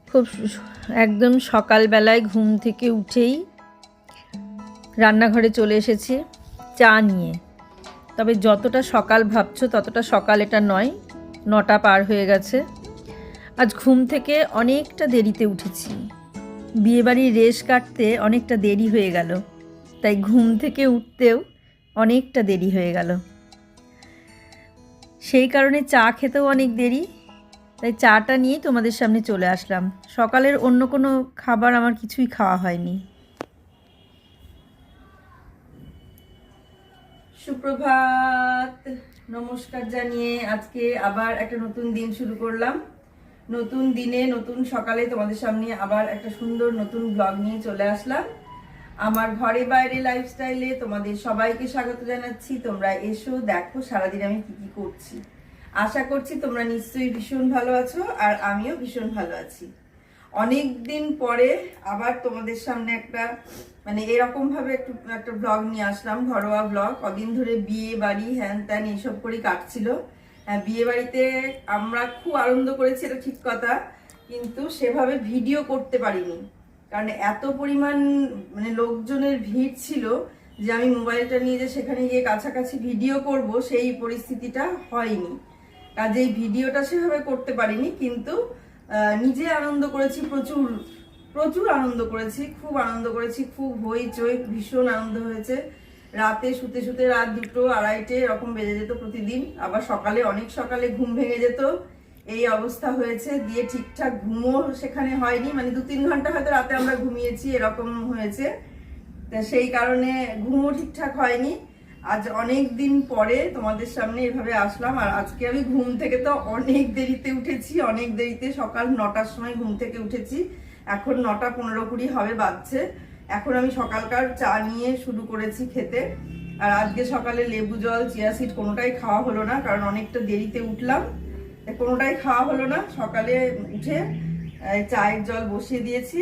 খুব একদম সকালবেলায় ঘুম থেকে উঠেই রান্নাঘরে চলে এসেছি চা নিয়ে। তবে যতটা সকাল ভাবছো ততটা সকাল এটা নয়, 9টা পার হয়ে গেছে। আজ ঘুম থেকে অনেকটা দেরিতে উঠেছি, বিয়েবাড়ির রেশ কাটতে অনেকটা দেরি হয়ে গেল, তাই ঘুম থেকে উঠতেও অনেকটা দেরি হয়ে গেল। সেই কারণে চা খেতেও অনেক দেরি, তাই চাটা নিয়েই তোমাদের সামনে চলে আসলাম। সকালের অন্য কোনো খাবার আমার কিছুই খাওয়া হয়নি। সুপ্রভাত, নমস্কার জানিয়ে আজকে আবার একটা নতুন দিন শুরু করলাম। নতুন দিনে নতুন সকালে তোমাদের সামনে আবার একটা সুন্দর নতুন ব্লগ নিয়ে চলে আসলাম। আমার ঘরে বাইরে লাইফস্টাইলে তোমাদের সবাইকে স্বাগত জানাচ্ছি। তোমরা এসো, দেখো সারাদিন আমি কি কি করছি। আশা করছি তোমরা নিশ্চয়ই ভীষণ ভালো আছো, আর আমিও ভীষণ ভালো আছি। অনেক দিন পরে আবার তোমাদের সামনে একটা এরকম ভাবে একটা ব্লগ নিয়ে আসলাম, ঘরোয়া ব্লগ। কদিন ধরে বিয়ে বাড়ি হ্যান ত্যান এইসব করেই কাটছিল। হ্যাঁ, বিয়ে বাড়িতে আমরা খুব আনন্দ করেছি, এটা ঠিক কথা, কিন্তু সেভাবে ভিডিও করতে পারিনি, কারণ এত পরিমাণ লোকজনের ভিড় ছিল যে আমি মোবাইলটা নিয়ে যে সেখানে গিয়ে কাছাকাছি ভিডিও করব সেই পরিস্থিতিটা হয়নি। কাজেই ভিডিওটা সেভাবে করতে পারিনি, কিন্তু নিজে আনন্দ করেছি, প্রচুর প্রচুর আনন্দ করেছি, খুব আনন্দ করেছি, খুব হইচই, ভীষণ আনন্দ হয়েছে। রাতে শুতে শুতে রাত 2টো 2:30 এরকম বেজে যেত প্রতিদিন। আবার সকালে অনেক সকালে ঘুম ভেঙে যেত, এই অবস্থা হয়েছে। দিয়ে ঠিকঠাক ঘুমও সেখানে হয়নি, 2-3 ঘন্টা হয়তো রাতে আমরা ঘুমিয়েছি, এরকম হয়েছে। তা সেই কারণে ঘুমও ঠিকঠাক হয়নি। আজ অনেক দিন পরে তোমাদের সামনে এভাবে আসলাম। আর আজকে আমি ঘুম থেকে তো অনেক দেরিতে উঠেছি, অনেক দেরিতে, সকাল 9টার সময় ঘুম থেকে উঠেছি। এখন 9টা 15-20 হবে বাজছে। এখন আমি সকালকার চা নিয়ে শুরু করেছি খেতে। আর আজকে সকালে লেবু জল, চিয়া সিড কোনোটাই খাওয়া হলো না, কারণ অনেকটা দেরিতে উঠলাম, কোনোটাই খাওয়া হলো না। সকালে উঠে চায়ের জল বসিয়ে দিয়েছি,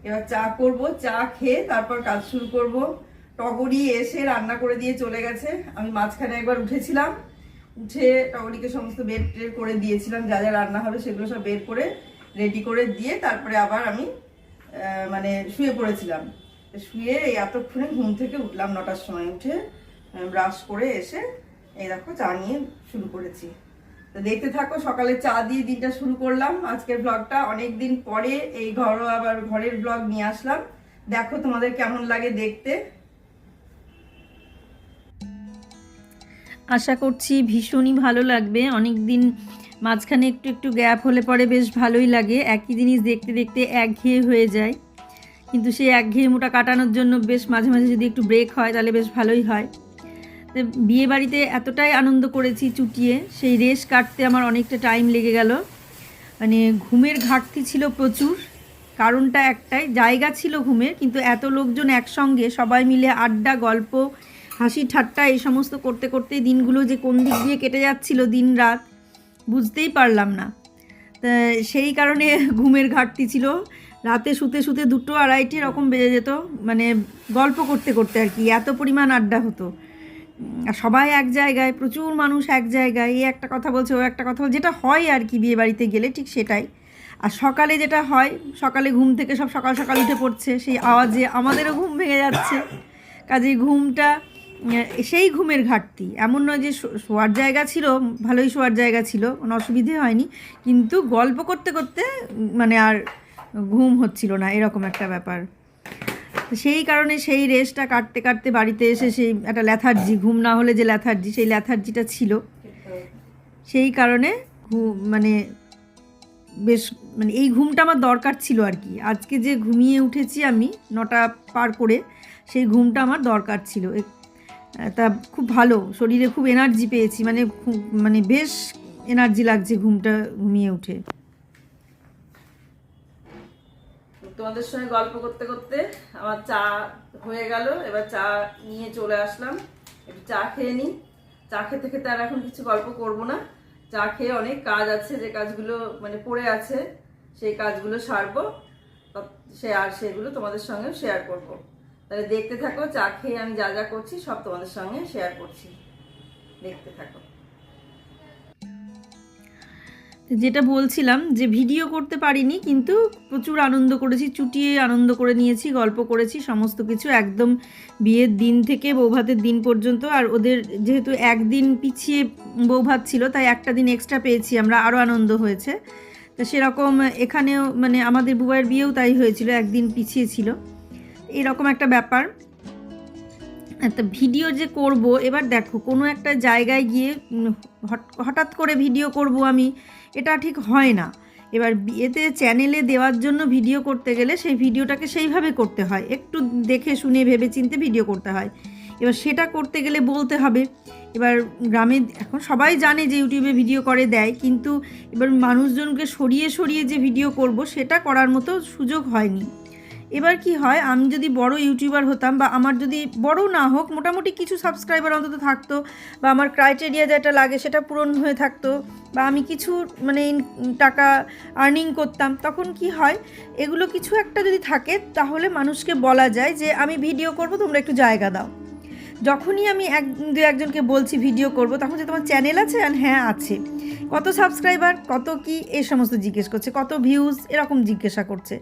এবার চা করব, চা খেয়ে তারপর কাজ শুরু করব। টগরি এসে রান্না করে দিয়ে চলে গেছে। আমি মাঝখানে একবার উঠেছিলাম, উঠে টগরিকে সমস্ত বের টের করে দিয়েছিলাম, যা যা রান্না হবে সেগুলো সব বের করে রেডি করে দিয়ে তারপরে আবার আমি শুয়ে পড়েছিলাম। শুয়ে এই এতক্ষণে ঘুম থেকে উঠলাম, 9টার সময় উঠে ব্রাশ করে এসে এই দেখো চা নিয়ে শুরু করেছি। তো দেখতে থাকো, সকালে চা দিয়ে দিনটা শুরু করলাম। আজকের ব্লগটা অনেকদিন পরে এই ঘরের ব্লগ নিয়ে আসলাম। দেখো তোমাদের কেমন লাগে দেখতে। আশা করছি ভীষণই ভালো লাগবে। অনেক দিন মাঝখানে একটু একটু গ্যাপ হলে পরে বেশ ভালোই লাগে, একই জিনিস দেখতে দেখতে একঘেয়ে হয়ে যায়। কিন্তু সেই একঘেয়েমোটা কাটানোর জন্য বেশ মাঝে মাঝে যদি একটু ব্রেক হয় তাহলে বেশ ভালোই হয়। তো বিয়ে বাড়িতে এতটাই আনন্দ করেছি চুটিয়ে, সেই রেশ কাটতে আমার অনেকটা টাইম লেগে গেল। ঘুমের ঘাটতি ছিল প্রচুর। কারণটা একটাই, জায়গা ছিল ঘুমের, কিন্তু এত লোকজন একসঙ্গে সবাই মিলে আড্ডা, গল্প, হাসি ঠাট্টা এই সমস্ত করতে করতেই দিনগুলো যে কোন দিক দিয়ে কেটে যাচ্ছিল দিন রাত বুঝতেই পারলাম না। তা সেই কারণে ঘুমের ঘাটতি ছিল। রাতে শুতে শুতে 2টো 2:30 এরকম বেজে যেত, গল্প করতে করতে আর কি, এত পরিমাণ আড্ডা হতো। সবাই এক জায়গায়, প্রচুর মানুষ এক জায়গায়, এই একটা কথা বলছে, ও একটা কথা বলছে, যেটা হয় আর কি বিয়ে বাড়িতে গেলে ঠিক সেটাই। আর সকালে যেটা হয়, সকালে ঘুম থেকে সব সকাল সকাল উঠে পড়ছে, সেই আওয়াজে আমাদেরও ঘুম ভেঙে যাচ্ছে। কাজেই ঘুমটা, সেই ঘুমের ঘাটতি। এমন নয় যে শোয়ার জায়গা ছিল, ভালোই শোয়ার জায়গা ছিল, কোনো অসুবিধে হয়নি, কিন্তু গল্প করতে করতে আর ঘুম হচ্ছিল না, এরকম একটা ব্যাপার। সেই কারণে সেই রেশটা কাটতে কাটতে বাড়িতে এসে সেই একটা ল্যাথার্জি, ঘুম না হলে যে ল্যাথার্জি, সেই ল্যাথার্জিটা ছিল। সেই কারণে বেশ এই ঘুমটা আমার দরকার ছিল আর কি। আজকে যে ঘুমিয়ে উঠেছি আমি 9টা পার করে, সেই ঘুমটা আমার দরকার ছিল। তা খুব ভালো, শরীরে খুব এনার্জি পেয়েছি, বেশ এনার্জি লাগছে ঘুমটা ঘুমিয়ে উঠে। তোমাদের সঙ্গে গল্প করতে করতে আমার চা হয়ে গেল। এবার চা নিয়ে চলে আসলাম, একটু চা খেয়ে নিই। চা খেতে খেতে আর এখন কিছু গল্প করব না। চা খেয়ে অনেক কাজ আছে, যে কাজগুলো পড়ে আছে সেই কাজগুলো সারবো, সেগুলো তোমাদের সঙ্গে শেয়ার করব। তাহলে দেখতে থাকো, চা খেয়ে আমি যা যা করছি সব তোমাদের সঙ্গে শেয়ার করছি, দেখতে থাকো। যেটা বলছিলাম যে ভিডিও করতে পারিনি, কিন্তু প্রচুর আনন্দ করেছি, চুটিয়ে আনন্দ করে নিয়েছি, গল্প করেছি সমস্ত কিছু একদম বিয়ের দিন থেকে বৌভাতের দিন পর্যন্ত। আর ওদের যেহেতু একদিন পিছিয়ে বৌভাত ছিল, তাই একটা দিন এক্সট্রা পেয়েছি আমরা, আরও আনন্দ হয়েছে। তো সেরকম এখানেও মানে আমাদের বুবাইয়ের বিয়েও তাই হয়েছিল, একদিন পিছিয়ে ছিল, এরকম একটা ব্যাপার। একটা ভিডিও যে করব, এবার দেখো কোনো একটা জায়গায় গিয়ে হঠাৎ করে ভিডিও করব আমি, এটা ঠিক হয় না। এবার বিয়েতে চ্যানেলে দেওয়ার জন্য ভিডিও করতে গেলে সেই ভিডিওটাকে সেইভাবে করতে হয়, একটু দেখে শুনে ভেবে চিন্তে ভিডিও করতে হয়। এবার সেটা করতে গেলে বলতে হবে। এবার গ্রামে এখন সবাই জানে যে ইউটিউবে ভিডিও করে দেয়, কিন্তু এবার মানুষজনকে সরিয়ে সরিয়ে যে ভিডিও করব সেটা করার মতো সুযোগ হয়নি। এবার কি হয়, আমি যদি বড় ইউটিউবার হতাম, বা আমার যদি বড় না হোক মোটামুটি কিছু সাবস্ক্রাইবার অন্তত থাকতো, বা আমার ক্রাইটেরিয়া যেটা লাগে সেটা পূরণ হয়ে থাকতো, বা আমি কিছু মানে টাকা আর্নিং করতাম, তখন কি হয়, এগুলো কিছু একটা যদি থাকে তাহলে মানুষকে বলা যায় যে আমি ভিডিও করব, তোমরা একটু জায়গা দাও। যখনই আমি একজনকে বলছি ভিডিও করব, তখন যে তোমার চ্যানেল আছে, আর হ্যাঁ আছে, কত সাবস্ক্রাইবার, কত কি, এই সমস্ত জিজ্ঞেস করছে, কত ভিউজ, এরকম জিজ্ঞাসা করছে।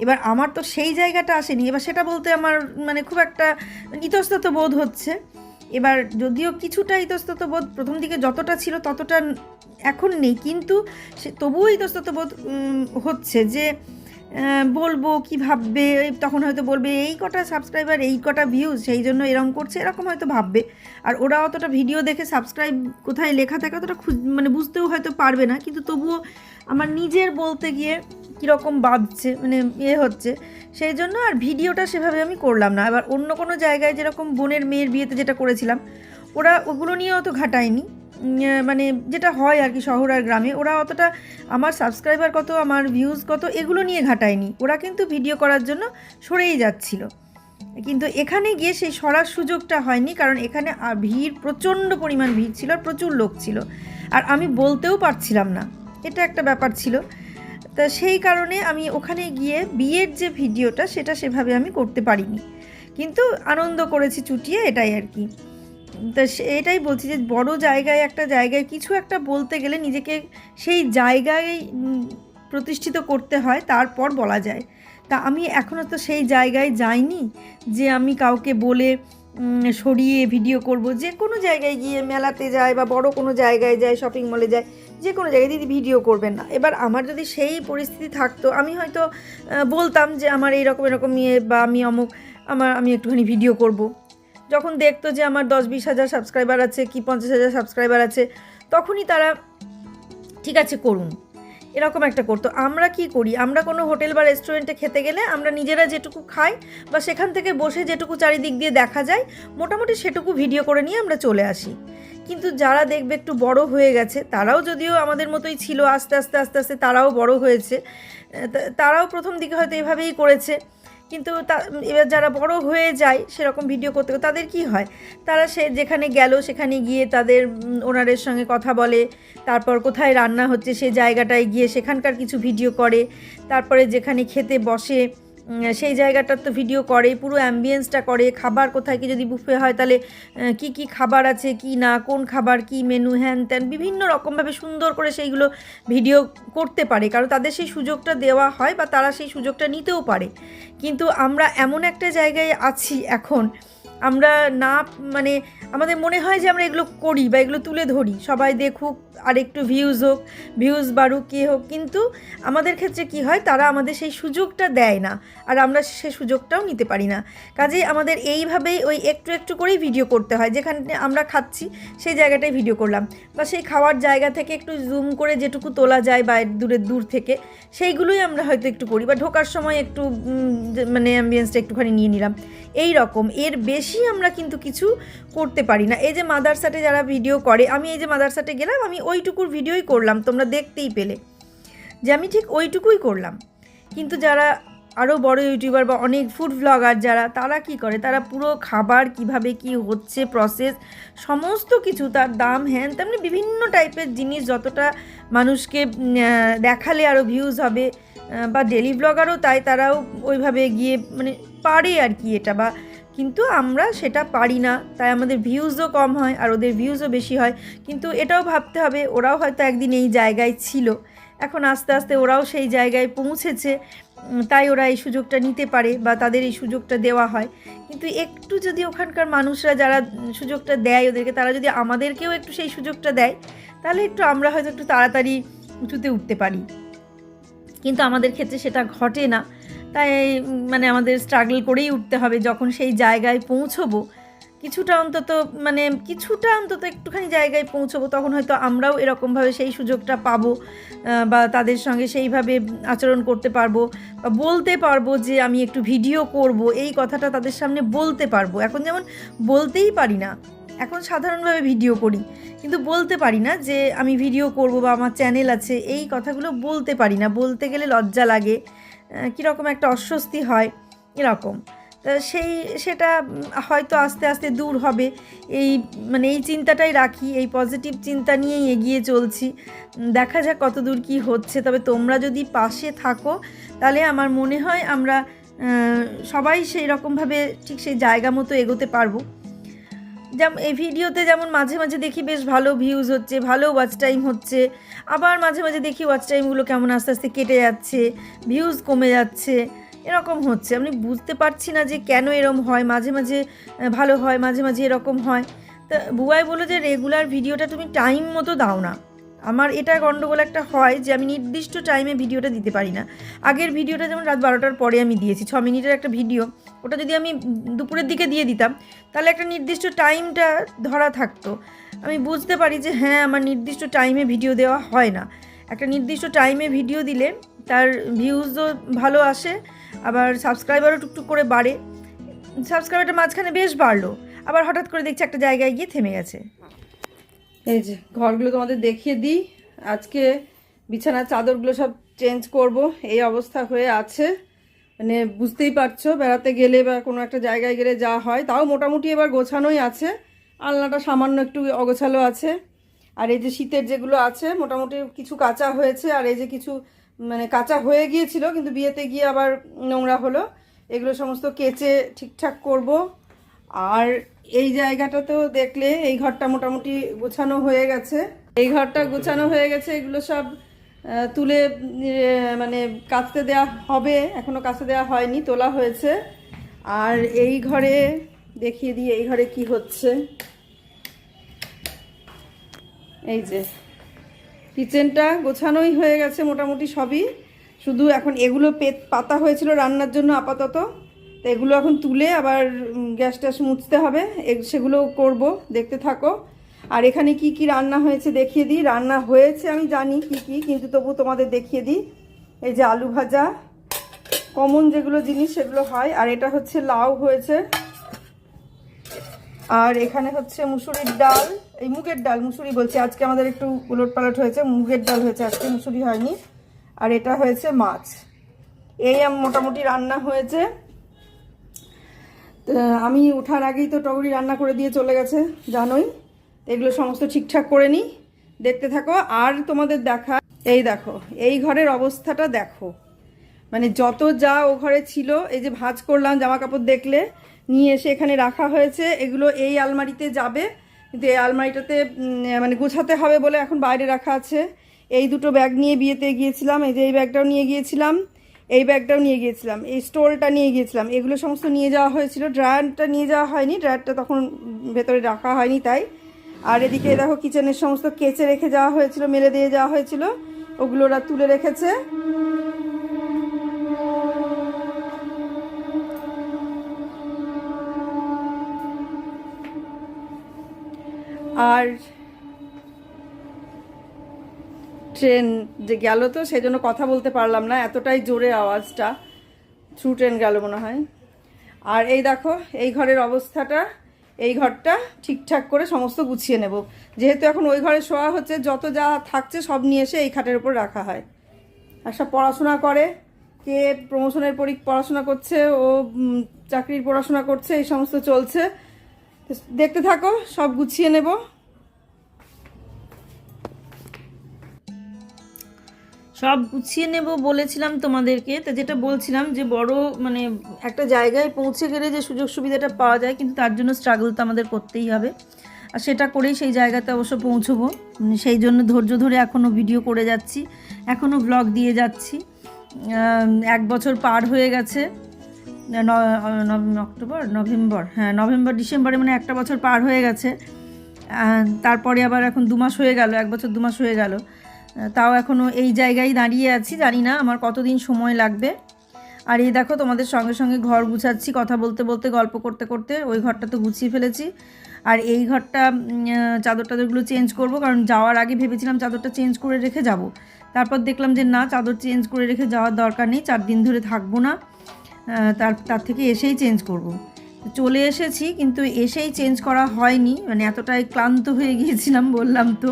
এবার আমার তো সেই জায়গাটা আসেনি, এবার সেটা বলতে আমার মানে খুব একটা ইতস্তত বোধ হচ্ছে। এবার যদিও কিছুটা ইতস্তত বোধ প্রথম দিকে যতটা ছিল ততটা এখন নেই, কিন্তু সে তবুও ইতস্তত বোধ হচ্ছে যে বলবো কি ভাববে, তখন হয়তো বলবে এই কটা সাবস্ক্রাইবার, এই কটা ভিউজ, সেই জন্য এরকম করছে, এরকম হয়তো ভাববে। আর ওরা অতটা ভিডিও দেখে সাবস্ক্রাইব কোথায় লেখা থাকে অতটা মানে বুঝতেও হয়তো পারবে না, কিন্তু তবুও আমার নিজের বলতে গিয়ে কীরকম বাজছে, মানে হচ্ছে, সেই জন্য আর ভিডিওটা সেভাবে আমি করলাম না। এবার অন্য কোনো জায়গায় যেরকম বোনের মেয়ের বিয়েতে যেটা করেছিলাম, ওরা ওগুলো নিয়ে অত ঘাটায়নি, মানে যেটা হয় আর কি শহর আর গ্রামে, ওরা অতটা আমার সাবস্ক্রাইবার কত, আমার ভিউজ কত, এগুলো নিয়ে ঘাটায়নি, ওরা কিন্তু ভিডিও করার জন্য সরেই যাচ্ছিল। কিন্তু এখানে গিয়ে সেই সরার সুযোগটা হয়নি, কারণ এখানে ভিড়, প্রচণ্ড পরিমাণ ভিড় ছিল, আর প্রচুর লোক ছিল, আর আমি বলতেও পারছিলাম না, এটা একটা ব্যাপার ছিল। তা সেই কারণে আমি ওখানে গিয়ে বিয়ের যে ভিডিওটা সেটা সেভাবে আমি করতে পারিনি, কিন্তু আনন্দ করেছি চুটিয়ে, এটাই আর কি। তা এটাই বলছি যে বড় জায়গায়, একটা জায়গায় কিছু একটা বলতে গেলে নিজেকে সেই জায়গায় প্রতিষ্ঠিত করতে হয়, তারপর বলা যায়। তা আমি এখনও তো সেই জায়গায় যাইনি যে আমি কাউকে বলে সরিয়ে ভিডিও করব। যে কোনো জায়গায় গিয়ে, মেলাতে যায় বা বড় কোনো জায়গায় যায়, শপিং মলে যায়, যে কোনো জায়গায় দিদি ভিডিও করবেন না। এবার আমার যদি সেই পরিস্থিতি থাকতো, আমি হয়তো বলতাম যে আমার এইরকম এরকম ইয়ে, বা আমি অমুক, আমি একটুখানি ভিডিও করব। যখন দেখতো যে আমার 10-20 হাজার সাবস্ক্রাইবার আছে কি 50 হাজার সাবস্ক্রাইবার আছে, তখনই তারা ঠিক আছে করুন, এরকম একটা করতো। আমরা কি করি, আমরা কোনো হোটেল বা রেস্টুরেন্টে খেতে গেলে আমরা নিজেরা যেটুকু খাই, বা সেখান থেকে বসে যেটুকু চারিদিক দিয়ে দেখা যায়, মোটামুটি সেটুকু ভিডিও করে নিয়ে আমরা চলে আসি। কিন্তু যারা দেখবে একটু বড় হয়ে গেছে, তারাও যদিও আমাদের মতোই ছিল, আস্তে আস্তে আস্তে আস্তে তারাও বড় হয়েছে, তারাও প্রথম দিকে হয়তো এভাবেই করেছে, কিন্তু এবার যারা বড় হয়ে যায় সেরকম ভিডিও করতে, তাদের কি হয়, তারা যেখানে গেল সেখানে গিয়ে তাদের ওনারের সঙ্গে কথা বলে, তারপর কোথায় রান্না হচ্ছে সেই জায়গাটায় গিয়ে সেখানকার কিছু ভিডিও করে, তারপরে যেখানে খেতে বসে সেই জায়গাটার তো ভিডিও করে, পুরো অ্যাম্বিয়েন্সটা করে, খাবার কোথায় কি যদি বুফে হয় তাহলে কি কি খাবার আছে কি না, কোন খাবার কি মেনু, হ্যান ত্যান বিভিন্ন রকমভাবে সুন্দর করে সেইগুলো ভিডিও করতে পারে, কারণ তাদের সেই সুযোগটা দেওয়া হয়, বা তারা সেই সুযোগটা নিতেও পারে। কিন্তু আমরা এমন একটা জায়গায় আছি এখন, আমরা না মানে আমাদের মনে হয় যে আমরা এগুলো করি বা এগুলো তুলে ধরি, সবাই দেখুক, আর একটু ভিউজ হোক, ভিউজ বাড়ুক, কে হোক, কিন্তু আমাদের ক্ষেত্রে কি হয়, তারা আমাদের সেই সুযোগটা দেয় না, আর আমরা সেই সুযোগটাও নিতে পারি না। কাজেই আমাদের এইভাবেই ওই একটু একটু করেই ভিডিও করতে হয়, যেখানে আমরা খাচ্ছি সেই জায়গাটায় ভিডিও করলাম, বা সেই খাওয়ার জায়গা থেকে একটু জুম করে যেটুকু তোলা যায় বা দূর থেকে সেইগুলোই আমরা হয়তো একটু করি, বা ঢোকার সময় একটু মানে অ্যাম্বিয়েন্সটা একটুখানি নিয়ে নিলাম, এই রকম। এর বেশি আমরা কিন্তু কিছু করতে পারি না। এই যে মাদারসাটে যারা ভিডিও করে, আমি এই যে মাদারসাটে গেলাম, আমি ওইটুকুর ভিডিওই করলাম, তোমরা দেখতেই পেলে যে আমি ঠিক ওইটুকুই করলাম। কিন্তু যারা আরও বড় ইউটিউবার বা অনেক ফুড ব্লগার যারা, তারা কি করে, তারা পুরো খাবার কিভাবে কি হচ্ছে, প্রসেস, সমস্ত কিছু, তার দাম, হ্যান তেমনি বিভিন্ন টাইপের জিনিস, যতটা মানুষকে দেখালে আরও ভিউজ হবে, বা ডেলি ব্লগারও তাই, তারাও ওইভাবে গিয়ে মানে পারে আর কি এটা, বা কিন্তু আমরা সেটা পারি না, তাই আমাদের ভিউজও কম হয় আর ওদের ভিউজও বেশি হয়। কিন্তু এটাও ভাবতে হবে, ওরাও হয়তো একদিন এই জায়গায় ছিল, এখন আস্তে আস্তে ওরাও সেই জায়গায় পৌঁছেছে, তাই ওরা এই সুযোগটা নিতে পারে বা তাদের এই সুযোগটা দেওয়া হয়। কিন্তু একটু যদি ওখানকার মানুষরা যারা সুযোগটা দেয় ওদেরকে, তারা যদি আমাদেরকেও একটু সেই সুযোগটা দেয়, তাহলে একটু আমরা হয়তো একটু তাড়াতাড়ি উঁচুতে উঠতে পারি। কিন্তু আমাদের ক্ষেত্রে সেটা ঘটে না, তাই মানে আমাদের স্ট্রাগল করেই উঠতে হবে। যখন সেই জায়গায় পৌঁছবো, কিছুটা অন্তত একটুখানি জায়গায় পৌঁছবো, তখন হয়তো আমরাও এরকমভাবে সেই সুযোগটা পাবো, বা তাদের সঙ্গে সেইভাবে আচরণ করতে পারবো বা বলতে পারবো যে আমি একটু ভিডিও করব, এই কথাটা তাদের সামনে বলতে পারবো। এখন যেমন বলতেই পারি না, এখন সাধারণভাবে ভিডিও করি কিন্তু বলতে পারি না যে আমি ভিডিও করব বা আমার চ্যানেল আছে, এই কথাগুলো বলতে পারি না। বলতে গেলে লজ্জা লাগে, কীরকম একটা অস্বস্তি হয় এরকম। সেটা হয়তো আস্তে আস্তে দূর হবে, এই চিন্তাটাই রাখি, এই পজিটিভ চিন্তা নিয়েই এগিয়ে চলছি। দেখা যাক কত দূর কী হচ্ছে। তবে তোমরা যদি পাশে থাকো তাহলে আমার মনে হয় আমরা সবাই সেই রকমভাবে ঠিক সেই জায়গা মতো এগোতে পারবো। যেমন এই ভিডিওতে যেমন মাঝে মাঝে দেখি বেশ ভালো ভিউজ হচ্ছে, ভালো ওয়াচ টাইম হচ্ছে, আবার মাঝে মাঝে দেখি ওয়াচ টাইমগুলো কেমন আস্তে আস্তে কেটে যাচ্ছে, ভিউজ কমে যাচ্ছে, এরকম হচ্ছে। আমি বুঝতে পারছি না যে কেন এরকম হয়, মাঝে মাঝে ভালো হয়, মাঝে মাঝে এরকম হয়। তা বুয়াই বললো যে রেগুলার ভিডিওটা তুমি টাইম মতো দাও না। আমার এটা গণ্ডগোল একটা হয় যে আমি নির্দিষ্ট টাইমে ভিডিওটা দিতে পারি না। আগের ভিডিওটা যেমন রাত 12টার পরে আমি দিয়েছি, 6 মিনিটের একটা ভিডিও, ওটা যদি আমি দুপুরের দিকে দিয়ে দিতাম তাহলে একটা নির্দিষ্ট টাইমটা ধরা থাকতো। আমি বুঝতে পারি যে হ্যাঁ, আমার নির্দিষ্ট টাইমে ভিডিও দেওয়া হয় না। একটা নির্দিষ্ট টাইমে ভিডিও দিলে তার ভিউজও ভালো আসে, আবার সাবস্ক্রাইবারও টুকটুক করে বাড়ে। সাবস্ক্রাইবারটা মাঝখানে বেশ বাড়লো, আবার হঠাৎ করে দেখছি একটা জায়গায় গিয়ে থেমে গেছে। এই যে ঘরগুলো তোমাদের দেখিয়ে দিই। আজকে বিছানার চাদরগুলো সব চেঞ্জ করব, এই অবস্থা হয়ে আছে। মানে বুঝতেই পারছো, বেড়াতে গেলে বা কোনো একটা জায়গায় গেলে যা হয়, তাও মোটামুটি এবার গোছানোই আছে। আলনাটা সামান্য একটু অগোছালো আছে। আর এই যে শীতের যেগুলো আছে মোটামুটি কিছু কাঁচা হয়েছে, আর এই যে কিছু কাঁচা হয়ে গিয়েছিল কিন্তু বিয়েতে গিয়ে আবার নোংরা হলো, এগুলো সমস্ত কেচে ঠিকঠাক করব। আর এই জায়গাটাতেও দেখলে এই ঘরটা মোটামুটি গোছানো হয়ে গেছে, এই ঘরটা গোছানো হয়ে গেছে। এগুলো সব তুলে কাচতে দেওয়া হবে, এখনো কাচতে দেওয়া হয়নি, তোলা হয়েছে। আর এই ঘরে দেখিয়ে দিই এই ঘরে কি হচ্ছে। এই যে কিচেনটা গোছানোই হয়ে গেছে মোটামুটি সবই, শুধু এখন এগুলো পাতা হয়েছিল রান্নার জন্য আপাতত, তো এগুলো এখন তুলে আবার গ্যাস ট্যাস মুছতে হবে, সেগুলো করব, দেখতে থাকো। আর এখানে কি কি রান্না হয়েছে দেখিয়ে দিই। রান্না হয়েছে আমি জানি কি কি, কিন্তু তবু তোমাদের দেখিয়ে দিই। এই যে আলু ভাজা, কমন যেগুলো জিনিস সেগুলো হয়। আর এটা হচ্ছে লাউ হয়েছে। আর এখানে হচ্ছে মুসুরির ডাল, এই মুগের ডাল, মুসুরি বলছি, আজকে আমাদের একটু উলট পালট হয়েছে, মুগের ডাল হয়েছে আজকে, মুসুরি হয়নি। আর এটা হয়েছে মাছ। এই মোটামুটি রান্না হয়েছে। আমি ওঠার আগেই তো টগরি রান্না করে দিয়ে চলে গেছে জানোই। এগুলো সমস্ত ঠিকঠাক করে নিই, দেখতে থাকো। আর তোমাদের দেখা, এই দেখো এই ঘরের অবস্থাটা দেখো, যত যা ও ঘরে ছিল, এই যে ভাঁজ করলাম জামা কাপড় দেখলে, নিয়ে এসে এখানে রাখা হয়েছে। এগুলো এই আলমারিতে যাবে, কিন্তু এই আলমারিটাতে গোছাতে হবে বলে এখন বাইরে রাখা আছে। এই দুটো ব্যাগ নিয়ে বিয়েতে গিয়েছিলাম, এই যে এই ব্যাগটাও নিয়ে গিয়েছিলাম, এই ব্যাগটাও নিয়ে গিয়েছিলাম, এই স্টোলটা নিয়ে গিয়েছিলাম, এগুলো সমস্ত নিয়ে যাওয়া হয়েছিল। ড্রায়ারটা নিয়ে যাওয়া হয়নি, ড্রায়ারটা তখন ভেতরে রাখা হয়নি তাই। আর এদিকে দেখো কিচেনের সমস্ত কেচে রেখে যাওয়া হয়েছিল, মেলে দিয়ে যাওয়া হয়েছিল, ওগুলো ওরা তুলে রেখেছে। আর ট্রেন যে গেল তো সেই জন্য কথা বলতে পারলাম না, এতটাই জোরে আওয়াজটা, থ্রু ট্রেন গেল মনে হয়। আর এই দেখো এই ঘরের অবস্থাটা, এই ঘরটা ঠিকঠাক করে সমস্ত গুছিয়ে নেব, যেহেতু এখন ওই ঘরে শোয়া হচ্ছে, যত যা থাকছে সব নিয়ে এসে এই খাটের উপর রাখা হয়। আর সব পড়াশোনা করে, কে প্রমোশনের পড়াশোনা করছে, ও চাকরির পড়াশোনা করছে, এই সমস্ত চলছে। দেখতে থাকো, সব গুছিয়ে নেব। সব গুছিয়ে নেব বলেছিলাম তোমাদেরকে, তো যেটা বলছিলাম যে বড় একটা জায়গায় পৌঁছে গেলে যে সুযোগ সুবিধাটা পাওয়া যায়, কিন্তু তার জন্য স্ট্রাগল তো আমাদের করতেই হবে। আর সেটা করেই সেই জায়গাতে অবশ্য পৌঁছবো। সেই জন্য ধৈর্য ধরে এখনও ভিডিও করে যাচ্ছি, এখনও ব্লগ দিয়ে যাচ্ছি। 1 বছর পার হয়ে গেছে, অক্টোবর নভেম্বর, হ্যাঁ নভেম্বর ডিসেম্বরে মানে 1 বছর পার হয়ে গেছে। তারপরে আবার এখন 2 মাস হয়ে গেল, 1 বছর 2 মাস হয়ে গেল। তাও এখনও এই জায়গায় দাঁড়িয়ে আছি, জানি না আমার কতদিন সময় লাগবে। আর এই দেখো তোমাদের সঙ্গে সঙ্গে ঘর গুছাচ্ছি, কথা বলতে বলতে গল্প করতে করতে। ওই ঘরটা তো গুছিয়ে ফেলেছি, আর এই ঘরটা চাদর টাদরগুলো চেঞ্জ করব, কারণ যাওয়ার আগে ভেবেছিলাম চাদরটা চেঞ্জ করে রেখে যাব। তারপর দেখলাম যে না, চাদর চেঞ্জ করে রেখে যাওয়ার দরকার নেই, 4 দিন ধরে থাকবো না, তার থেকে এসেই চেঞ্জ করব। চলে এসেছি, কিন্তু এসেই চেঞ্জ করা হয়নি, মানে এতটাই ক্লান্ত হয়ে গিয়েছিলাম বললাম তো,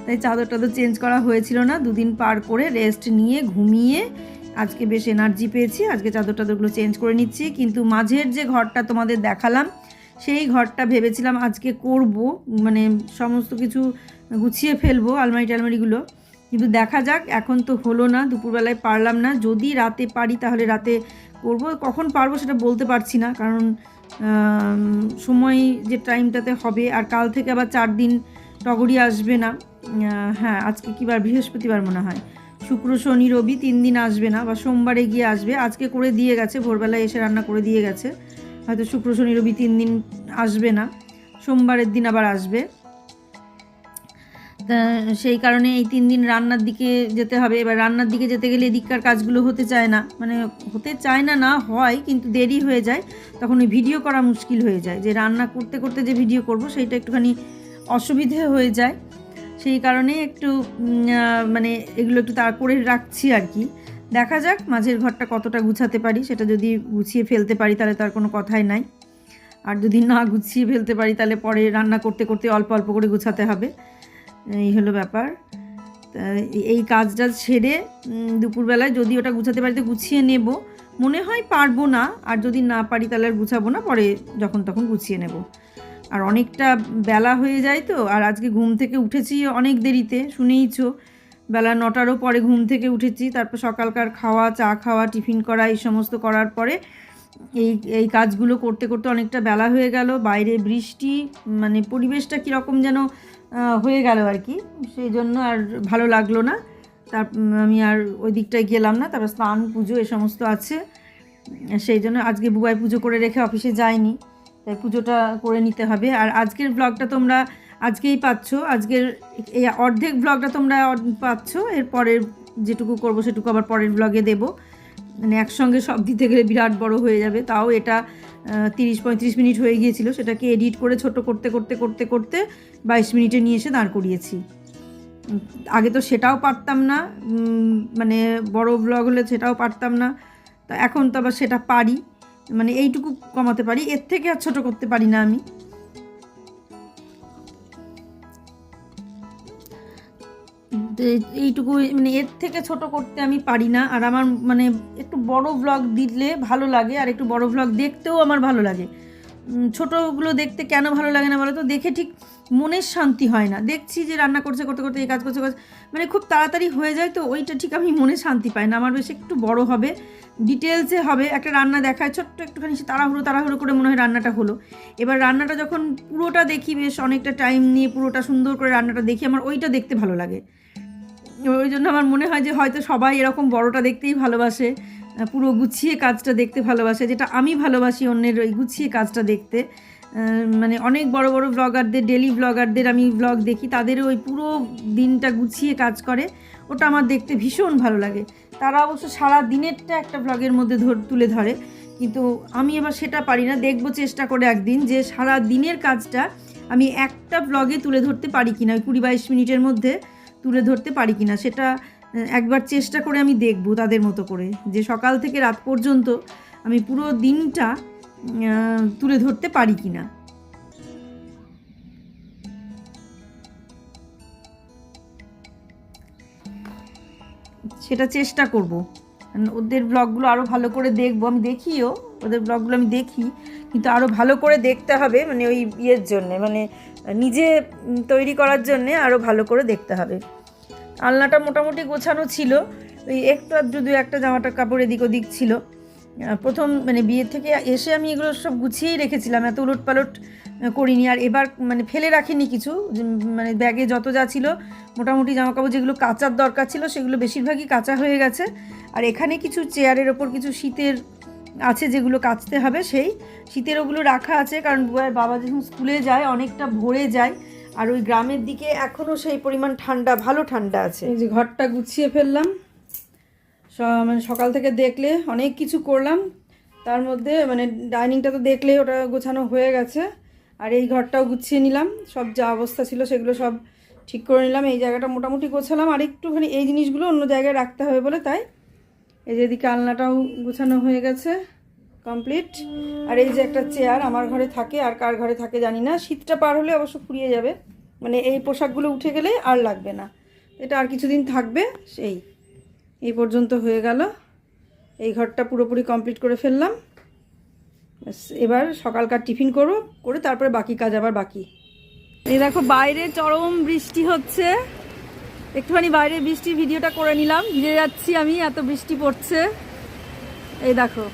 তাই চাদর টাদর চেঞ্জ করা হয়েছিল না। 2 দিন পার করে রেস্ট নিয়ে ঘুমিয়ে আজকে বেশ এনার্জি পেয়েছি, আজকে চাদর টাদরগুলো চেঞ্জ করে নিচ্ছি। কিন্তু মাঝের যে ঘরটা তোমাদের দেখালাম, সেই ঘরটা ভেবেছিলাম আজকে করব, মানে সমস্ত কিছু গুছিয়ে ফেলবো আলমারিগুলো, কিন্তু দেখা যাক, এখন তো হলো না, দুপুরবেলায় পারলাম না। যদি রাতে পারি তাহলে রাতে করব, কখন পারবো সেটা বলতে পারছি না, কারণ সময় যে টাইমটাতে হবে। আর কাল থেকে আবার 4 দিন টগরি আসবে না। হ্যাঁ আজকে কী বার, বৃহস্পতিবার মনে হয়, শুক্র শনি রবি 3 দিন আসবে না, বা সোমবারে গিয়ে আসবে। আজকে করে দিয়ে গেছে, ভোরবেলায় এসে রান্না করে দিয়ে গেছে, হয়তো শুক্র শনি রবি 3 দিন আসবে না, সোমবারের দিন আবার আসবে। তা সেই কারণে এই 3 দিন রান্নার দিকে যেতে হবে। এবার রান্নার দিকে যেতে গেলে এদিককার কাজগুলো হতে চায় না, মানে হতে চায় না, না হয় কিন্তু দেরি হয়ে যায়, তখন ওই ভিডিও করা মুশকিল হয়ে যায়। যে রান্না করতে করতে যে ভিডিও করব সেইটা একটুখানি অসুবিধে হয়ে যায়। সেই কারণে একটু মানে এগুলো একটু তাড়া করে রাখছি আর কি। দেখা যাক মাঝের ঘরটা কতটা গুছাতে পারি, সেটা যদি গুছিয়ে ফেলতে পারি তাহলে তার কোনো কথাই নাই, আর যদি না গুছিয়ে ফেলতে পারি তাহলে পরে রান্না করতে করতে অল্প অল্প করে গুছাতে হবে। এই হলো ব্যাপার। এই কাজটা সেরে দুপুরবেলায় যদি ওটা গুছাতে পারি তো গুছিয়ে নেব, মনে হয় পারবো না, আর যদি না পারি তাহলে আর গুছাবো না, পরে যখন তখন গুছিয়ে নেব। আর অনেকটা বেলা হয়ে যায় তো, আর আজকে ঘুম থেকে উঠেছি অনেক দেরিতে, শুনেইছো, বেলা 9টারও পরে ঘুম থেকে উঠেছি। তারপর সকালকার খাওয়া, চা খাওয়া, টিফিন করা, এই সমস্ত করার পরে এই কাজগুলো করতে করতে অনেকটা বেলা হয়ে গেল। বাইরে বৃষ্টি, মানে পরিবেশটা কীরকম যেন হয়ে গেল আর কি, সেই জন্য আর ভালো লাগলো না। আমি আর ওই দিকটায় গেলাম না। তারপর স্নান পুজো এ সমস্ত আছে, সেই জন্য আজকে বুবাই পুজো করে রেখে অফিসে যায়নি, তাই পুজোটা করে নিতে হবে। আর আজকের ব্লগটা তোমরা আজকেই পাচ্ছ, আজকের এই অর্ধেক ব্লগটা তোমরা পাচ্ছ, এর পরের যেটুকু করবো সেটুকু আবার পরের ব্লগে দেবো। মানে একসঙ্গে সব দিতে গেলে বিরাট বড় হয়ে যাবে। তাও এটা 30-35 মিনিট হয়ে গিয়েছিল, সেটাকে এডিট করে ছোট করতে করতে করতে করতে 22 মিনিটে নিয়ে এসে দাঁড় করিয়েছি। আগে তো সেটাও পারতাম না, মানে বড় ব্লগ হলে সেটাও পারতাম না, তা এখন তো আবার সেটা পারি, মানে এইটুকু কমাতে পারি, এর থেকে আর ছোটো করতে পারি না আমি। এইটুকু মানে এর থেকে ছোট করতে আমি পারি না। আর আমার মানে একটু বড় ব্লগ দিলে ভালো লাগে, আর একটু বড় ব্লগ দেখতেও আমার ভালো লাগে। ছোটোগুলো দেখতে কেন ভালো লাগে না বলো তো, দেখে ঠিক মনের শান্তি হয় না। দেখছি যে রান্না করতে করতে এই কাজ করছে, মানে খুব তাড়াতাড়ি হয়ে যায়, তো ওইটা ঠিক আমি মনে শান্তি পাই না। আমার বেশ একটু বড় হবে, ডিটেলসে হবে। একটা রান্না দেখায় ছোট্ট একটুখানি, তাড়াহুড়ো করে মনে হয় রান্নাটা হলো। এবার রান্নাটা যখন পুরোটা দেখি, বেশ অনেকটা টাইম নিয়ে পুরোটা সুন্দর করে রান্নাটা দেখি, আমার ওইটা দেখতে ভালো লাগে। ওই জন্য আমার মনে হয় যে হয়তো সবাই এরকম বড়টা দেখতেই ভালোবাসে, পুরো গুছিয়ে কাজটা দেখতে ভালোবাসে, যেটা আমি ভালোবাসি অন্যের ওই গুছিয়ে কাজটা দেখতে। মানে অনেক বড় বড় ব্লগারদের, ডেলি ব্লগারদের আমি ব্লগ দেখি, তাদেরও ওই পুরো দিনটা গুছিয়ে কাজ করে, ওটা আমার দেখতে ভীষণ ভালো লাগে। তারা অবশ্য সারা দিনেরটা একটা ব্লগের মধ্যে তুলে ধরে, কিন্তু আমি আবার সেটা পারি না। দেখবো চেষ্টা করে একদিন যে সারা দিনের কাজটা আমি একটা ব্লগে তুলে ধরতে পারি কিনা, ওই 20-22 মিনিটের মধ্যে তুলে ধরতে পারি কিনা, সেটা একবার চেষ্টা করে আমি দেখব তাদের মতো করে, যে সকাল থেকে রাত পর্যন্ত আমি পুরো দিনটা তুলে ধরতে পারি কিনা। সেটা চেষ্টা করব। ওদের ব্লগগুলো আরও ভালো করে দেখব, আমি দেখিও, ওদের ব্লগগুলো আমি দেখি, কিন্তু আরও ভালো করে দেখতে হবে, মানে ওই ইয়ের জন্যে, মানে নিজে তৈরি করার জন্যে আরও ভালো করে দেখতে হবে। আলনাটা মোটামুটি গোছানো ছিল, ওই একটু আর যদি একটা জামাটা কাপড় এদিক ওদিক ছিল। প্রথম মানে বিয়ের থেকে এসে আমি এগুলো সব গুছিয়েই রেখেছিলাম, এত উলটপালট করিনি। আর এবার মানে ফেলে রাখিনি কিছু, মানে ব্যাগে যত যা ছিল মোটামুটি জামাকাপড় যেগুলো কাচার দরকার ছিল সেগুলো বেশিরভাগই কাচা হয়ে গেছে। আর এখানে কিছু চেয়ারের ওপর কিছু শীতের আছে যেগুলো কাচতে হবে, সেই শীতের ওগুলো রাখা আছে, কারণ বাবা যখন স্কুলে যায় অনেকটা ভরে যায়, আর ওই গ্রামের দিকে এখনও সেই পরিমাণ ঠান্ডা, ভালো ঠান্ডা আছে। এই যে ঘরটা গুছিয়ে ফেললাম, মানে সকাল থেকে দেখলে অনেক কিছু করলাম, তার মধ্যে মানে ডাইনিংটা তো দেখলে ওটা গোছানো হয়ে গেছে, আর এই ঘরটাও গুছিয়ে নিলাম, সব যা অবস্থা ছিল সেগুলো সব ঠিক করে নিলাম। এই জায়গাটা মোটামুটি গোছালাম, আর একটুখানি এই জিনিসগুলো অন্য জায়গায় রাখতে হবে বলে তাই। এই যে এদিকে আলনাটাও গোছানো হয়ে গেছে কমপ্লিট। আর এই যে একটা চেয়ার আমার ঘরে থাকে, আর কার ঘরে থাকে জানি না, শীতটা পার হলে অবশ্য ফুরিয়ে যাবে, মানে এই পোশাকগুলো উঠে গেলে আর লাগবে না, এটা আর কিছুদিন থাকবে। এই পর্যন্ত হয়ে গেল, এই ঘরটা পুরোপুরি কমপ্লিট করে ফেললাম। এবার সকালকার টিফিন করে তারপরে বাকি কাজ আবার বাকি। এই দেখো বাইরে চরম বৃষ্টি হচ্ছে, একটুখানি বাইরে বৃষ্টির ভিডিওটা করে নিলাম, ভিজে যাচ্ছি আমি, এত বৃষ্টি পড়ছে। এই দেখো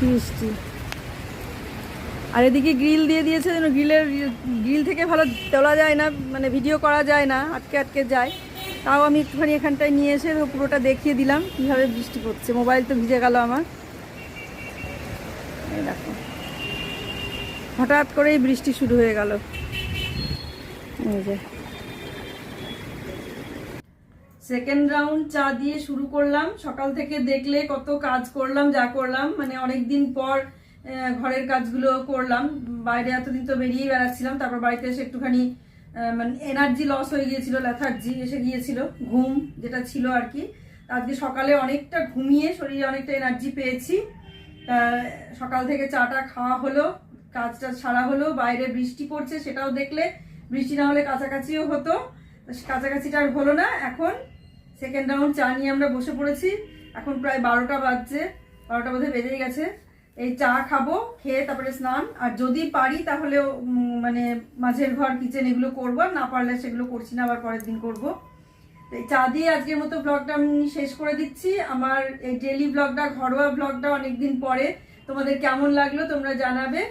বৃষ্টি, আর এদিকে গ্রিল দিয়ে দিয়েছে, যেন গ্রিল থেকে ভালো তোলা যায় না, মানে ভিডিও করা যায় না, আটকে আটকে যায়। তাও আমি একটুখানি এখানটায় নিয়ে এসে পুরোটা দেখিয়ে দিলাম কীভাবে বৃষ্টি পড়ছে। মোবাইল তো ভিজে গেল আমার। এই দেখো হঠাৎ করেই বৃষ্টি শুরু হয়ে গেল। এই যে সেকেন্ড রাউন্ড চা দিয়ে শুরু করলাম। সকাল থেকে দেখলে কত কাজ করলাম, যা করলাম, মানে অনেক দিন পর ঘরের কাজগুলো করলাম। বাইরে এতদিন তো বেরিয়েই বেড়াচ্ছিলাম, তারপর বাড়িতে এসে একটুখানি মানে এনার্জি লস হয়ে গিয়েছিল, লেথার্জি এসে গিয়েছিল, ঘুম যেটা ছিল আর কি। আজকে সকালে অনেকটা ঘুমিয়ে শরীরে অনেকটা এনার্জি পেয়েছি। সকাল থেকে চাটা খাওয়া হলো, কাজটা ছাড়া হলো, বাইরে বৃষ্টি পড়ছে সেটাও দেখলে, বৃষ্টি না হলে কাছাকাছিও হতো, কাছাকাছিটা আর হলো না। এখন সেকেন্ড রাউন্ড চা নিয়ে আমরা বসে পড়েছি, এখন প্রায় 12টা বাজছে, 12টা বোধহয় বেজেই গেছে। এই চা খাবো, খেয়ে তারপরে স্নান, আর যদি পারি তাহলেও মানে মাঝের ঘর কিচেন এগুলো করবো, না পারলে সেগুলো করছি না, আবার পরের দিন করবো। এই চা দিয়ে আজকের মতো ব্লগটা আমি শেষ করে দিচ্ছি। আমার এই ডেইলি ব্লগটা, ঘরোয়া ব্লগটা অনেকদিন পরে, তোমাদের কেমন লাগলো তোমরা জানাবে।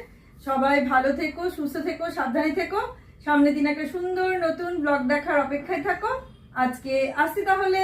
সবাই ভালো থেকো, সুস্থ থেকো, সাবধানে থেকো, সামনের দিন একটা সুন্দর নতুন ব্লগ দেখার অপেক্ষায় থাকো। আজকে আসছি তাহলে।